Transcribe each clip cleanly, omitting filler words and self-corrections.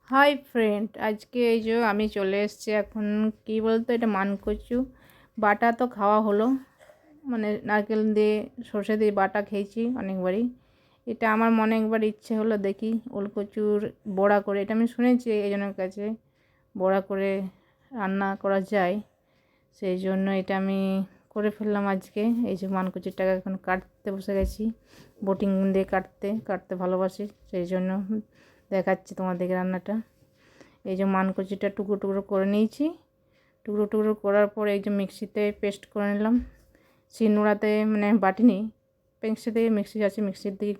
Hi friend, আজকে এই যে আমি চলে এসেছি। এখন কি বলতো, এটা মানকচু বাটা তো খাওয়া হলো, মানে নারকেল দিয়ে সর্ষে দিয়ে বাটা খেয়েছি অনেকবারই। এটা আমার মনে একবার ইচ্ছে হলো, দেখি ওলকচুর বড়া করে, এটা আমি শুনেছি এইজনের কাছে বড়া করে রান্না করা যায়, সেই জন্য এটা আমি করে ফেললাম আজকে। এই যে মানকচুরটাকে এখন কাটতে বসে গেছি, বটিং দিয়ে কাটতে ভালোবাসি, সেই জন্য দেখাচ্ছি তোমাদেরকে রান্নাটা। এই যে মানকচুটা টুকরো টুকরো করে নিয়েছি, টুকরো টুকরো করার পর এই যে মিক্সিতে পেস্ট করে নিলাম। শিলনোড়াতে মানে বাটিনি, মিক্সি আছে, মিক্সির দিয়ে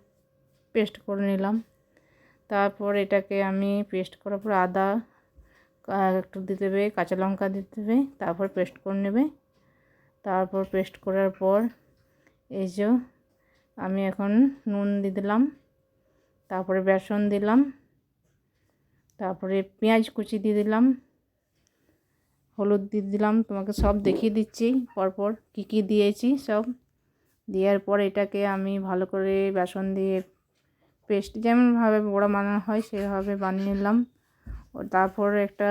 পেস্ট করে নিলাম। তারপর এটাকে আমি পেস্ট করার পর আদা একটু দিতে হবে, কাঁচা লঙ্কা দিতে হবে, তারপর পেস্ট করে নেবে। তারপর পেস্ট করার পর এই যে আমি এখন নুন দিয়ে দিলাম, তারপরে বেসন দিলাম, তারপরে পেঁয়াজ কুচি দিয়ে দিলাম, হলুদ দিয়ে দিলাম। তোমাকে সব দেখিয়ে দিচ্ছি পরপর কি কি দিয়েছি সব। দেওয়ার পর এটাকে আমি ভালো করে বেসন দিয়ে পেস্ট যেমনভাবে বড়া বানানো হয় সেভাবে বানিয়ে নিলাম। ও তারপর একটা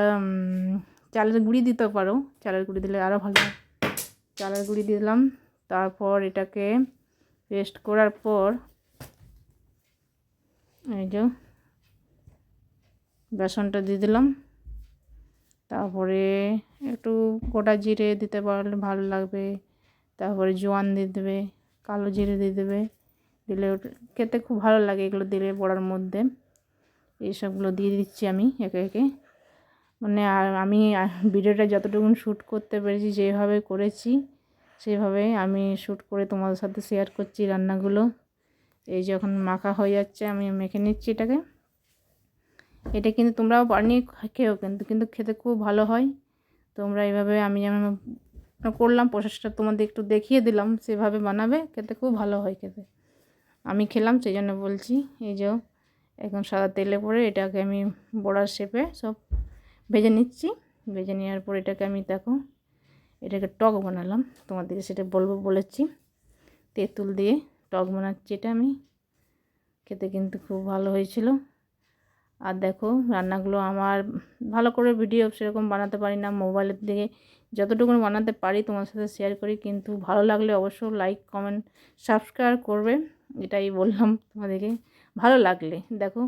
চালের গুঁড়ি দিতে পারো, চালের গুঁড়ি দিলে আরও ভালো হয়, চালের গুঁড়ি দিলাম। তারপর এটাকে পেস্ট করার পর এই যে বেসনটা দিয়ে দিলাম। তারপরে একটু গোটা জিরে দিতে পারলে ভালো লাগবে, তারপরে জোয়ান দিয়ে দেবে, কালো জিরে দিয়ে দেবে, দিলে ওটা খেতে খুব ভালো লাগে। এগুলো দিলে বড়ার মধ্যে এইসবগুলো দিয়ে দিচ্ছি আমি একে একে। মানে আর আমি ভিডিওটা যতটুকু শ্যুট করতে পেরেছি, যেভাবে করেছি সেভাবে আমি শ্যুট করে তোমাদের সাথে শেয়ার করছি রান্নাগুলো। এই যখন মাখা হয়ে যাচ্ছে আমি মেখে নিচ্ছি এটাকে। এটা কিন্তু তোমরাও বানিয়ে খেও, কিন্তু খেতে খুব ভালো হয়। তোমরা এইভাবে আমি যেমন করলাম প্রসেসটা তোমাদের একটু দেখিয়ে দিলাম, সেভাবে বানাবে, খেতে খুব ভালো হয় খেতে। আমি খেলাম সেই জন্য বলছি। এই যে এখন সাদা তেলে পরে এটাকে আমি বড়ার শেপে সব ভেজে নিচ্ছি। ভেজে নেওয়ার পর এটাকে আমি দেখো এটাকে টক বানালাম, তোমাদেরকে সেটা বলেছি। তেঁতুল দিয়ে টক বানাচ্ছি এটা আমি, খেতে কিন্তু খুব ভালো হয়েছিল। আর দেখো রান্নাগুলো আমার ভালো করে ভিডিও সেরকম বানাতে পারি না, মোবাইলের দিকে যতটুকু বানাতে পারি তোমার সাথে শেয়ার করি। কিন্তু ভালো লাগলে অবশ্যই লাইক কমেন্ট সাবস্ক্রাইব করবে, এটাই বললাম তোমাদেরকে। ভালো লাগলে দেখো,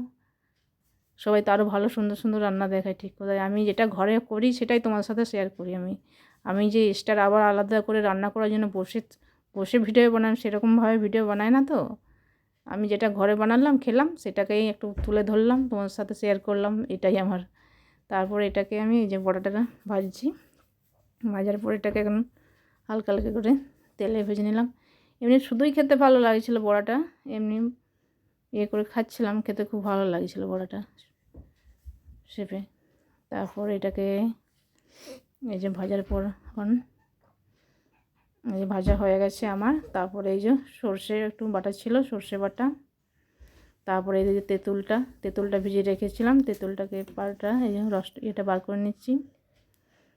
সবাই তো আরও ভালো সুন্দর সুন্দর রান্না দেখায়, ঠিক কথা। আমি যেটা ঘরে করি সেটাই তোমার সাথে শেয়ার করি। আমি যে এক্সট্রা আবার আলাদা করে রান্না করার জন্য বসে ভিডিও বানাই সেরকমভাবে ভিডিও বানাই না তো। আমি যেটা ঘরে বানালাম খেলাম সেটাকেই একটু তুলে ধরলাম, তোমার সাথে শেয়ার করলাম, এটাই আমার। তারপর এটাকে আমি এই যে বড়াটা ভাজছি, ভাজার পর এটাকে এখন হালকা হালকা করে তেলে ভেজে নিলাম। এমনি শুধুই খেতে ভালো লাগছিলো বড়াটা, এমনি ইয়ে করে খাচ্ছিলাম, খেতে খুব ভালো লাগছিলো বড়াটা শেপে। তারপর এটাকে এই যে ভাজার পর এখন এই যে ভাজা হয়ে গেছে আমার। তারপরে এই যে সর্ষে একটু বাটা ছিল, সর্ষে বাটা। তারপরে এই যে তেঁতুলটা ভিজিয়ে রেখেছিলাম, তেঁতুলটাকে পাল্টা এই যে এটা বার করে নিচ্ছি,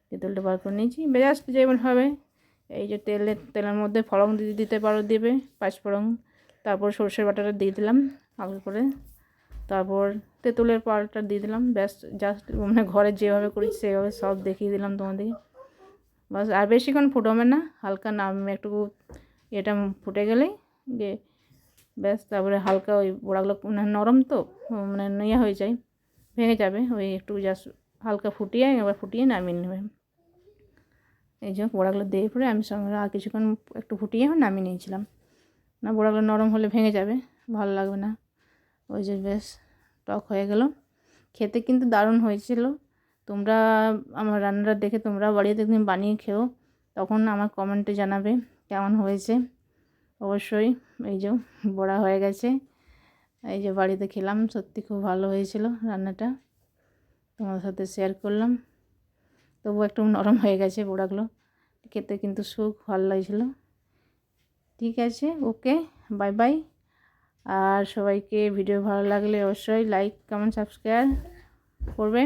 তেঁতুলটা বার করে নিয়েছি। জাস্ট যেমনভাবে এই যে তেলের মধ্যে ফোড়ন দিতে পারো, দেবে 5 ফোড়ন। তারপর সর্ষের বাটাটা দিয়ে দিলাম হালকা করে, তারপর তেঁতুলের পাল্টা দিয়ে দিলাম। জাস্ট মানে ঘরে যেভাবে করি সেভাবে সব দেখিয়ে দিলাম তোমাদেরকে। বাস আর বেশিক্ষণ ফুটাবে না, হালকা একটু এটা ফুটে গেলেই যে ব্যাস। তারপরে হালকা ওই বড়াগুলো মানে নরম তো, মানে ইয়ে হয়ে যায়, ভেঙে যাবে, ওই একটু জাস্ট হালকা ফুটিয়ে নামিয়ে নেবে। এই যে বড়াগুলো দিয়ে পরে আমি সঙ্গে আর কিছুক্ষণ একটু ফুটিয়ে নামিয়ে নিয়েছিলাম, না বড়াগুলো নরম হলে ভেঙে যাবে, ভালো লাগবে না। ওই যে বেশ টক হয়ে গেল, খেতে কিন্তু দারুণ হয়েছিল। তোমরা আমার রান্নাটা দেখে তোমরা বাড়িতে একদিন বানিয়ে খেও, তখন আমার কমেন্টে জানাবে কেমন হয়েছে অবশ্যই। এই যে বড়া হয়ে গেছে, এই যে বাড়িতে খেলাম, সত্যি খুব ভালো হয়েছিল রান্নাটা, তোমাদের সাথে শেয়ার করলাম। তবু একটু নরম হয়ে গেছে বড়াগুলো, খেতে কিন্তু ভালো লাগছিল। ঠিক আছে, ওকে, বাই বাই। আর সবাইকে ভিডিও ভালো লাগলে অবশ্যই লাইক কমেন্ট সাবস্ক্রাইব করবে।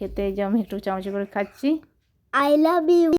খেতে যে আমি একটু চামচ করে খাচ্ছি। I love you.